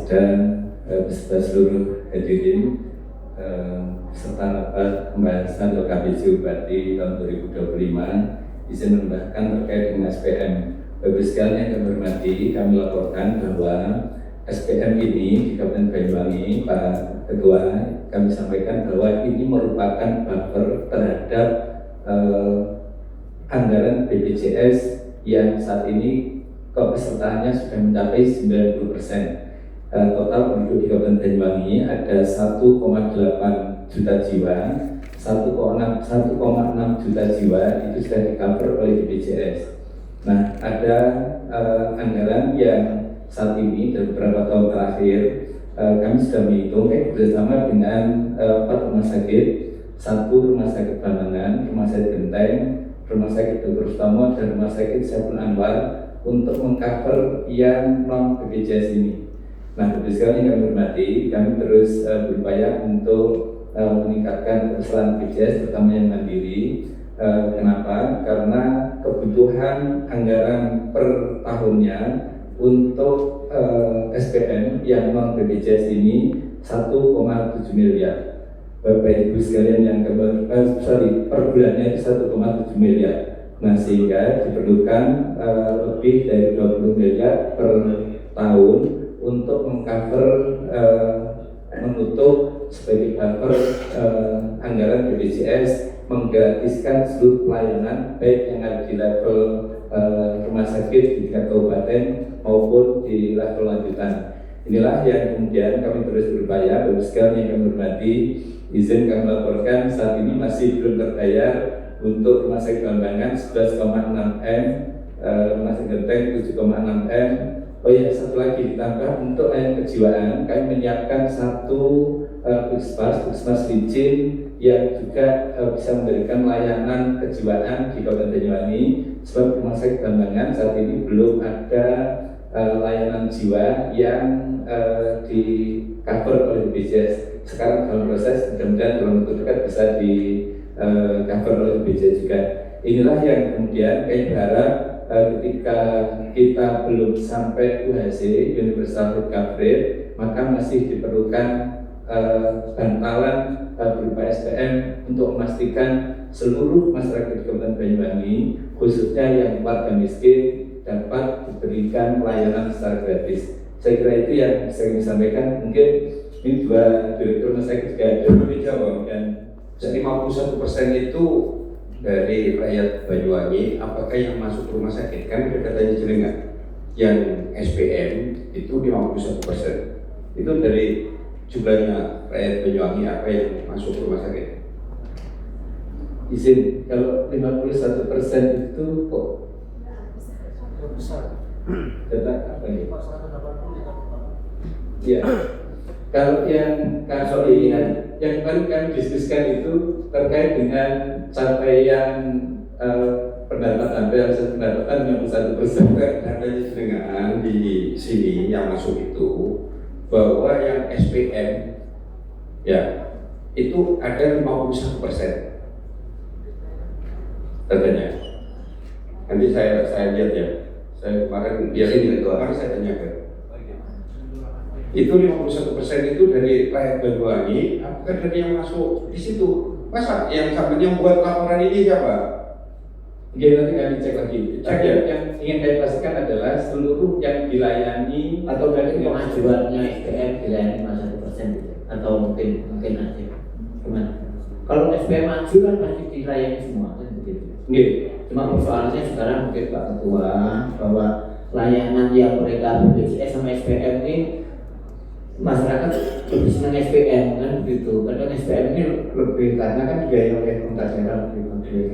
Sekda beserta seluruh hadirin serta rapat pembahasan LKPJ Bupati tahun 2025 izin menambahkan terkait dengan SPM. Bapak sekalian yang kami hormati, kami laporkan bahwa SPM ini di Kabupaten Banyuwangi, Pak Ketua, kami sampaikan bahwa ini merupakan buffer terhadap anggaran BPJS yang saat ini kepesertaannya sudah mencapai 90%. Total penduduk di Kabupaten Banyuwangi ada 1,8 juta jiwa, 1,6 juta jiwa itu sudah di-cover oleh BPJS. Nah, ada anggaran yang saat ini dan beberapa tahun terakhir kami sudah menghitung bersama dengan 4 rumah sakit, 1 rumah sakit Bamangan, rumah sakit Genteng, rumah sakit Dr. Sutomo, dan rumah sakit Saiful Anwar untuk mengcover yang non BPJS ini. Nah, sekali kami hormati, kami terus berupaya untuk meningkatkan ketersediaan BPJS, terutama yang mandiri. Kenapa? Karena kebutuhan anggaran per tahunnya untuk SPM yang non BPJS ini 1,7 miliar. Bapak Ibu sekalian yang per bulannya itu 1,7 miliar. Nah, sehingga diperlukan lebih dari 20 miliar per tahun untuk mengcover menutup sebagai buffer anggaran BPJS, menggratiskan seluruh pelayanan baik yang ada di level rumah sakit di tingkat kabupaten maupun di level lanjutan. Inilah yang kemudian kami terus berupaya. Bapak sekalian yang kami hormati, izin kami laporkan saat ini masih belum terbayar untuk rumah sakit Bamangan 11,6 M, rumah sakit Genteng 7,6 M. Oh iya, satu lagi ditambah untuk layanan kejiwaan, kami menyiapkan 1 puskesmas licin yang juga bisa memberikan layanan kejiwaan di Kabupaten Banyuwangi. Sebab rumah sakit Bamangan saat ini belum ada layanan jiwa yang di cover oleh BPJS. Sekarang dalam proses, mudah-mudahan dalam waktu dekat bisa di cover oleh BPJS juga. Inilah yang kemudian kami berharap ketika kita belum sampai UHC Universal Health Coverage, maka masih diperlukan bantalan berupa SPM untuk memastikan seluruh masyarakat di Kabupaten Banyuwangi, khususnya yang warga miskin, dapat diberikan pelayanan secara gratis. Saya kira itu yang bisa kami sampaikan. Mungkin ini 2 direktur rumah sakit juga ada menjawab. Dan 51% itu dari rakyat Banyuwangi, apakah yang masuk rumah sakit? Kan ada katanya jenengan yang SPM itu 51%. Itu dari jumlahnya rakyat Banyuwangi apa yang masuk rumah sakit? Izin, kalau 51% itu kok besar. data apa ini? Iya. Kalau yang ini yang kemarin kami diskusikan itu terkait dengan capaian pendapatan 51%. Katanya jenengan di sini yang masuk itu bahwa yang SPM ya itu ada 51%. Katanya. Nanti saya lihat ya. Saya kemarin saya tanyakan. Itu 51% itu dari rakyat Banyuwangi, apakah dari yang masuk di situ? Masa yang sampai yang buat laporan ini siapa? Oke, nanti kami cek lagi. Cek ya. Yang ingin saya pastikan adalah seluruh yang dilayani Atau dari pengajuannya SPM dilayani 51% gitu. Atau mungkin aja. Gimana? Kalau SPM maju kan pasti dilayani semua kan begitu. Oke. Cuma persoalannya sekarang mungkin Pak Ketua bahwa layanan yang mereka BPJS sama SPM ini masyarakat lebih senang SPM kan begitu. Kadang SPM ini lebih karena kan dibiayai oleh pemerintah daerah lebih.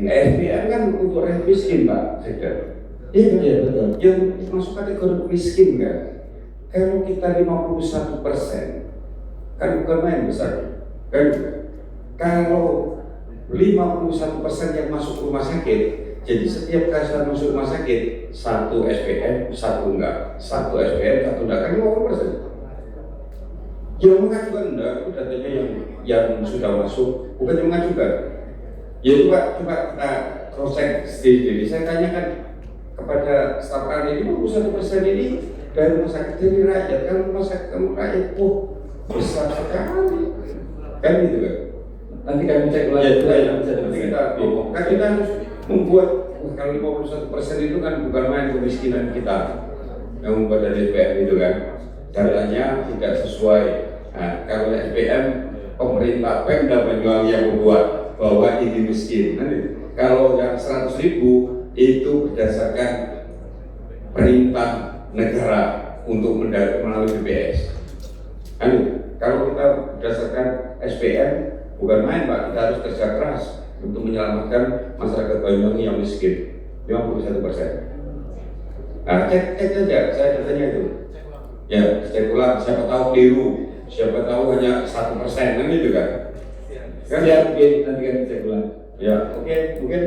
SPM kan untuk orang miskin Pak Sekda. Iya betul. Yang masuk kategori miskin kan? Kalau kita 51% kan bukan main besar kan? Kalau 51% yang masuk rumah sakit, jadi setiap kali masuk rumah sakit 1 SPM, 1 enggak, 1 SPM, 1 enggak, kan 50%. Yang mengajukan enggak, itu datanya yang sudah masuk, bukan yang mengajukan. Ya coba kita cross check sendiri. Saya tanyakan kepada staf ahli, 51% ini dari rumah sakit jadi rakyat. Kan rumah sakit rakyat, besar sekali, kan gitu kan? Nanti kami cek Ya, ulang. nanti kita ngomong. Kan kita harus membuat, kalau 51% itu kan bukan main kemiskinan kita yang membuat dari SPM itu kan, caranya tidak sesuai. Nah, kalau SPM pemerintah Pemda Banyuwangi yang membuat bahwa ini miskin. Nanti kalau yang 100.000 itu berdasarkan perintah negara untuk melalui BPS. Kalau kita berdasarkan SPM bukan main Pak, kita harus kerja keras untuk menyelamatkan masyarakat Banyuwangi yang miskin 51%. Nah, cek aja, saya katanya itu. Ya, cek ulang, siapa tahu keliru, siapa tahu hanya 1%, kan gitu kan? Siap, nanti kami cek ulang. Ya, oke, mungkin